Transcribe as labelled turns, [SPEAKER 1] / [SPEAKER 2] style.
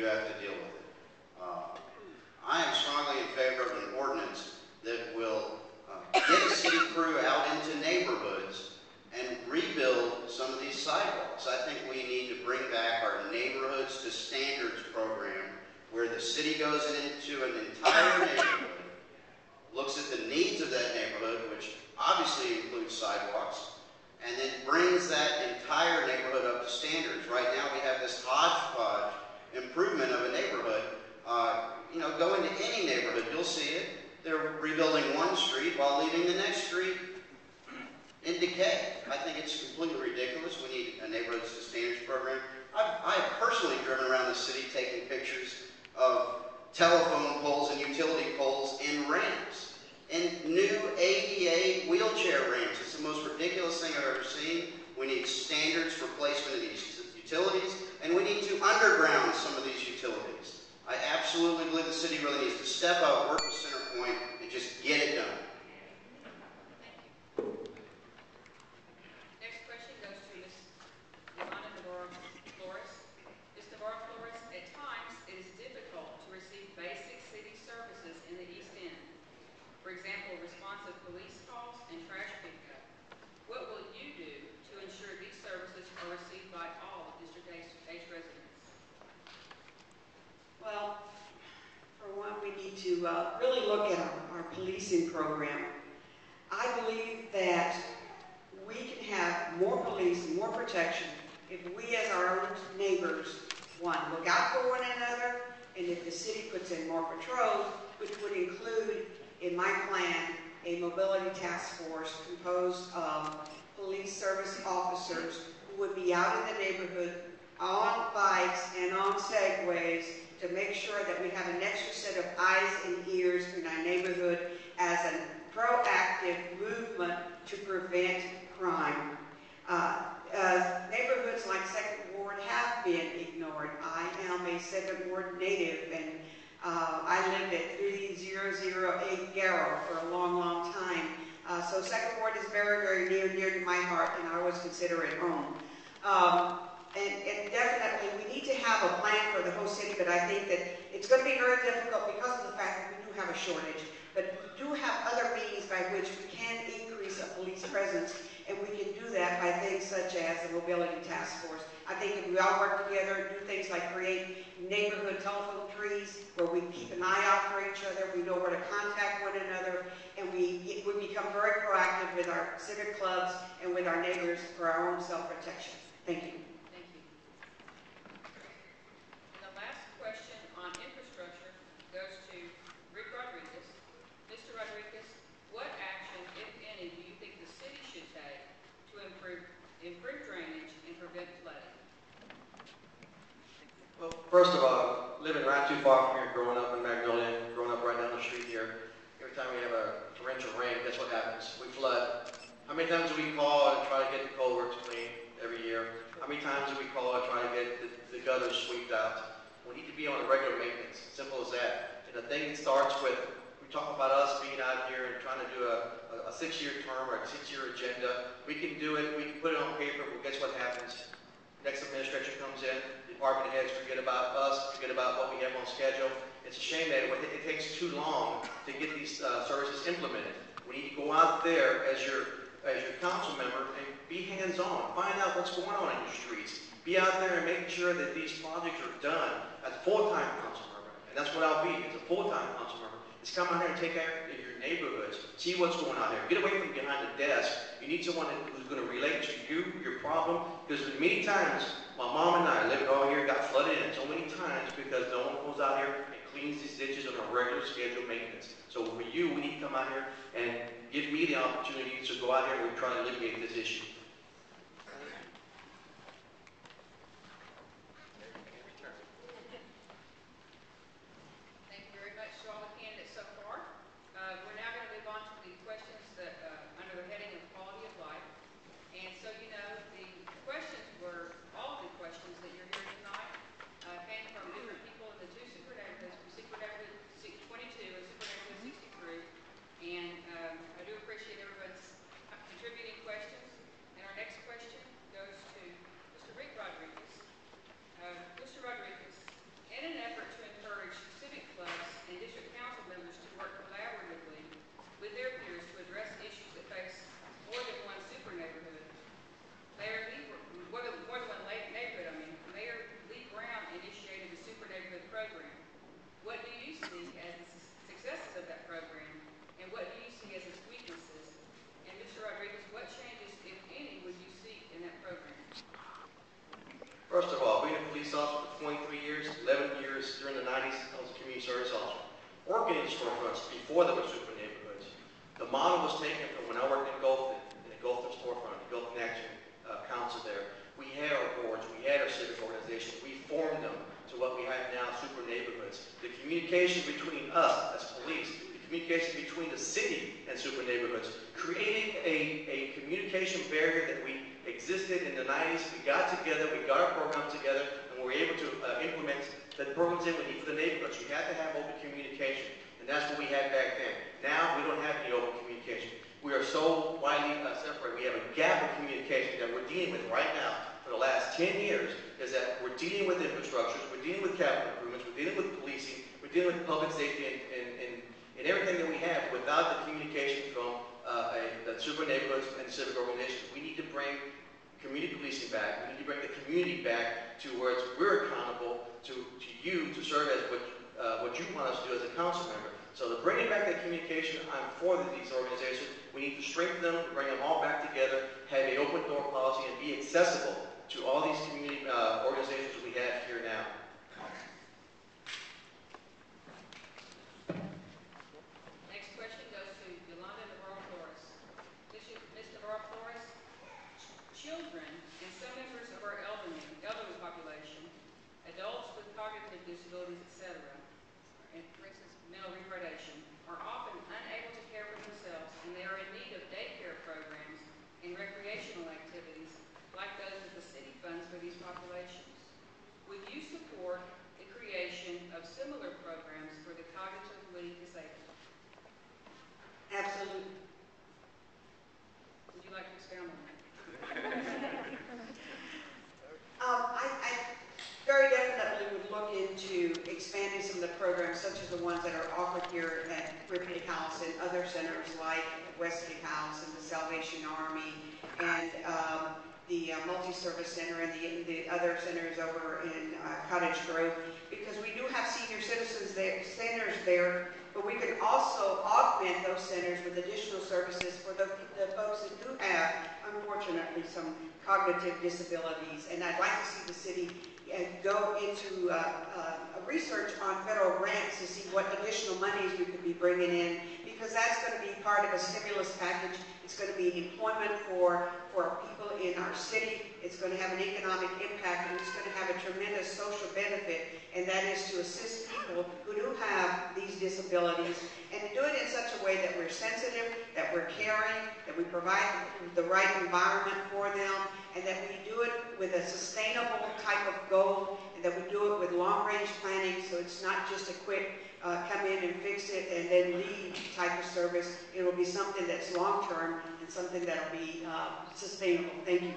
[SPEAKER 1] do have to deal with it. I am strongly in favor of an ordinance that will get a city crew out into neighborhoods and rebuild some of these sidewalks. I think we need to bring back our neighborhoods to standards program, where the city goes into an entire neighborhood, looks at the needs of that neighborhood, which obviously includes sidewalks, and then brings that entire neighborhood up to standards. Right now we have this hodgepodge improvement of a neighborhood. You know, go into any neighborhood, you'll see it. They're rebuilding one street while leaving the next street in decay. I think it's completely ridiculous. We need a neighborhoods to standards program. I've personally driven around the city taking pictures of telephone poles and utility poles in ramps, and new ADA wheelchair ramps. It's the most ridiculous thing I've ever seen. We need standards for placement of these utilities, and we need to underground some of these utilities. I absolutely believe the city really needs to step up, work with Centerpoint, and just get it done.
[SPEAKER 2] Next question goes to Ms. Yolanda Navarro-Flores. Ms. Navarro-Flores, at times it is difficult to receive basic city services in the East End. For example, responsive police calls and trash pickup. What will you do to ensure these services are received by all of District H residents?
[SPEAKER 3] Well, for one, we need to really look at our policing program. I believe that we can have more police and more protection if we as our own neighbors, one, look out for one another, and if the city puts in more patrols, which would include, in my plan, a mobility task force composed of police service officers who would be out in the neighborhood on bikes and on segways to make sure that we have an extra set of eyes and ears in our neighborhood as a proactive movement to prevent crime. Neighborhoods like 2nd Ward have been ignored. I am a 2nd Ward native, and I lived at 3008 Garrow for a long, long time. So 2nd Ward is very, very near to my heart, and I always consider it home. And definitely, we need to have a plan for the whole city, but I think that it's going to be very difficult because of the fact that we do have a shortage. But we do have other means by which we can increase a police presence, and we can do that by things such as the mobility task force. I think if we all work together, do things like create neighborhood telephone trees where we keep an eye out for each other, we know where to contact one another, and we become very proactive with our civic clubs and with our neighbors for our own self-protection. Thank you.
[SPEAKER 4] Well, first of all, living not too far from here, growing up in Magnolia, growing up right down the street here, every time we have a torrential rain, guess what happens? We flood. How many times do we call and try to get the culverts clean every year? How many times do we call and try to get the gutters swept out? We need to be on a regular maintenance, simple as that. And the thing starts with, we talk about us being out here and trying to do a 6-year term or a 6-year agenda. We can do it, we can put it on paper, but guess what happens? Next administration comes in, department heads forget about us, forget about what we have on schedule. It's a shame that it takes too long to get these services implemented. We need to go out there as your council member and be hands-on. Find out what's going on in your streets. Be out there and making sure that these projects are done as a full-time council member. And that's what I'll be, as a full-time council member. Is come out here and take care of your neighborhoods, see what's going on there. Get away from behind the desk. You need someone who's going to relate to you, your problem, because many times, my mom and I lived all here, got flooded in so many times because no one goes out here and cleans these ditches on a regular scheduled maintenance. So for you, we need to come out here and give me the opportunity to go out here and try to alleviate this issue. years, during the 90s, I was a community service officer, working in storefronts before there were super neighborhoods. The model was taken from when I worked in Gulfton, in the Gulfton storefront, the Gulfton Action Council there. We had our boards, we had our civic organizations, we formed them to what we have now, super neighborhoods. The communication between us as police, the communication between the city and super neighborhoods, creating a communication barrier that we existed in the 90s. We got together, we got our programs together, and we were able to implement the programs that we need for the neighborhoods. You had to have open communication, and that's what we had back then. Now, we don't have any open communication. We are so widely separated. We have a gap of communication that we're dealing with right now for the last 10 years, is that we're dealing with infrastructures, we're dealing with capital improvements, we're dealing with policing, we're dealing with public safety and everything that we have without the communication from the super neighborhoods and civic organizations. We need to bring community policing back. We need to bring the community back to where we're accountable to you to serve as what you want us to do as a council member. So to bringing back that communication, I'm for these organizations. We need to strengthen them, to bring them all back together, have an open door policy, and be accessible to all these community organizations we have here now.
[SPEAKER 2] Next question goes to Yolanda Navarro-Flores. Ms. Navarro-Flores, children and some members of our elderly population, adults with cognitive disabilities, etc., and for instance, mental retardation, are often unable to care for themselves, and they are in need of daycare programs and recreational activities like those that the city funds for these populations. Would you support the creation of similar programs for the cognitively disabled?
[SPEAKER 3] Absolutely.
[SPEAKER 2] Would you like to expound on that?
[SPEAKER 3] I very definitely would look into expanding some of the programs, such as the ones that are offered here at Ripley House and other centers like Westgate House and the Salvation Army and the Multi-Service Center and the other centers over in Cottage Grove, because we do have senior citizens there, centers there, but we can also augment those centers with additional services for the folks that do have, unfortunately, some cognitive disabilities. And I'd like to see the city go into research on federal grants to see what additional monies we could be bringing in, because that's going to be part of a stimulus package. It's going to be employment for people in our city. It's going to have an economic impact, and it's going to have a tremendous social benefit, and that is to assist people who do have these disabilities and do it in such a way that we're sensitive, that we're caring, that we provide the right environment for them, and that we do it with a sustainable type of goal, and that we do it with long-range planning, so it's not just a quick come in and fix it and then leave type of service. It will be something that's long-term and something that will be sustainable. Thank you.